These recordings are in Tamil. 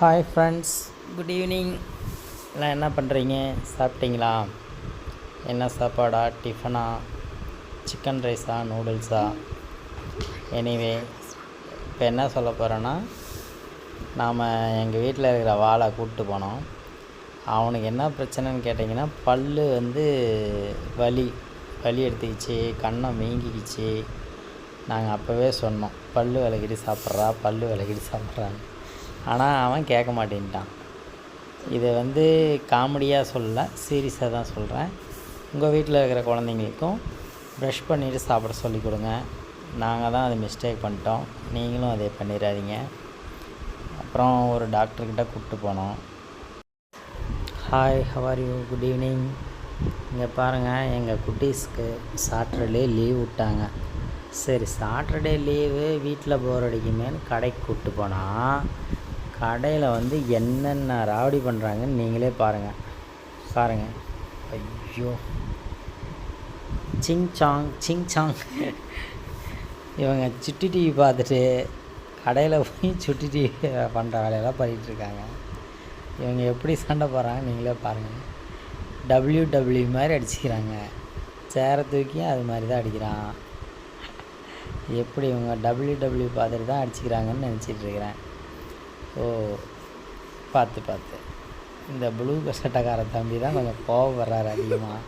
Hi friends, good evening. எல்லாம் என்ன பண்ணுறீங்க? சாப்பிட்டீங்களா? என்ன சாப்பாடா? டிஃபனா? சிக்கன் ரைஸா? நூடுல்ஸா? எனிவே, இப்போ என்ன சொல்ல போகிறேன்னா, நாம் எங்கள் வீட்டில் இருக்கிற வாளை கூப்பிட்டு போனோம். அவனுக்கு என்ன பிரச்சனைன்னு கேட்டிங்கன்னா, வலி எடுத்துக்கிச்சு, கண்ணை வீங்கிக்கிச்சு. நாங்கள் அப்போவே சொன்னோம், பல் விளக்கிட்டு சாப்பிட்றான்னு. ஆனால் அவன் கேட்க மாட்டேன்ட்டான். இதை காமெடியாக சொல்லலை, சீரியஸாக தான் சொல்கிறேன். உங்கள் வீட்டில் இருக்கிற குழந்தைங்களுக்கும் ப்ரஷ் பண்ணிவிட்டு சாப்பிட சொல்லி கொடுங்க. நாங்கள் தான் அதை மிஸ்டேக் பண்ணிட்டோம், நீங்களும் அதை பண்ணிடாதீங்க. அப்புறம் ஒரு டாக்டர்கிட்ட கூப்பிட்டு போனோம். Hi, how are you? Good evening. இங்கே பாருங்கள், எங்கள் குட்டீஸ்க்கு சாட்டர்டே லீவ் விட்டாங்க. சரி, சாட்டர்டே லீவு வீட்டில் போர் அடிக்குமேன்னு கடைக்கு கூப்பிட்டு போனால், கடையில் என்னென்ன ராவடி பண்ணுறாங்கன்னு நீங்களே பாருங்கள். ஐயோ, சிங் சாங். இவங்க சுட்டி டிவி பார்த்துட்டு கடையில் போய் சுட்டி டிவி பண்ணுற வேலையெல்லாம் பண்ணிகிட்ருக்காங்க. இவங்க எப்படி சண்டை போடுறாங்க நீங்களே பாருங்கள். WW மாதிரி அடிச்சுக்கிறாங்க. சேரை தூக்கி அது மாதிரி தான் அடிக்கிறான். எப்படி இவங்க WW பார்த்துட்டு தான் அடிச்சுக்கிறாங்கன்னு நினச்சிட்ருக்கிறேன். ஸோ பார்த்து இந்த ப்ளூ சட்டைக்கார தம்பி தான் கொஞ்சம் கோவப்படுறாரு அதிகமாக.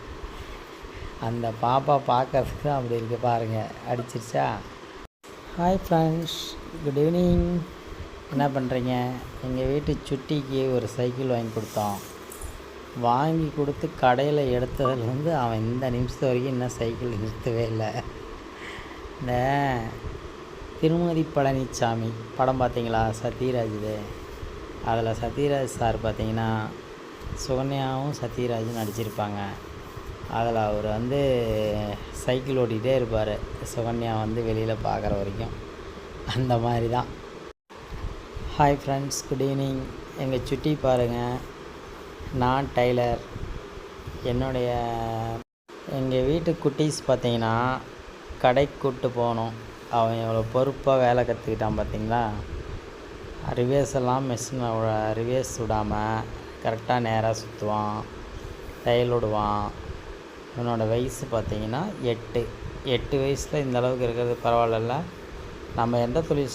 அந்த பாப்பா பார்க்கறதுக்கு தான் அப்படி இருக்குது பாருங்கள், அடிச்சிருச்சா. Hi friends, good evening. என்ன பண்ணுறீங்க? எங்கள் வீட்டு சுட்டிக்கு ஒரு சைக்கிள் வாங்கி கொடுத்தோம். வாங்கி கொடுத்து கடையில் எடுத்ததுலேருந்து அவன் இந்த நிமிஷம் வரைக்கும் இன்னும் சைக்கிள் நிறுத்தவே இல்லை. இந்த திருமதி பழனிசாமி படம் பார்த்தீங்களா? சத்யராஜ். அதில் சத்யராஜ் சார் பார்த்தீங்கன்னா சுகன்யாவும் சத்யராஜும் நடிச்சிருப்பாங்க. அதில் அவர் சைக்கிள் ஓட்டிகிட்டே இருப்பார், சுகன்யா வெளியில் பார்க்குற வரைக்கும். அந்த மாதிரி தான். Hi friends, good evening. எங்கள் சுட்டி பாருங்கள், நான் டெய்லர். எங்கள் வீட்டு குட்டீஸ் பார்த்தீங்கன்னா கடைக்கு கூப்பிட்டு போகணும். அவன் எவ்வளோ பொறுப்பாக வேலை கற்றுக்கிட்டான் பார்த்தீங்களா? ரிவேர்ஸ் எல்லாம் ரிவேர்ஸ் விடாமல் கரெக்டாக நேராக சுற்றுவான், தையல் விடுவான். இவனோட வயசு பார்த்திங்கன்னா 8 வயசில் இந்த அளவுக்கு இருக்கிறது பரவாயில்ல. நம்ம எந்த தொழில்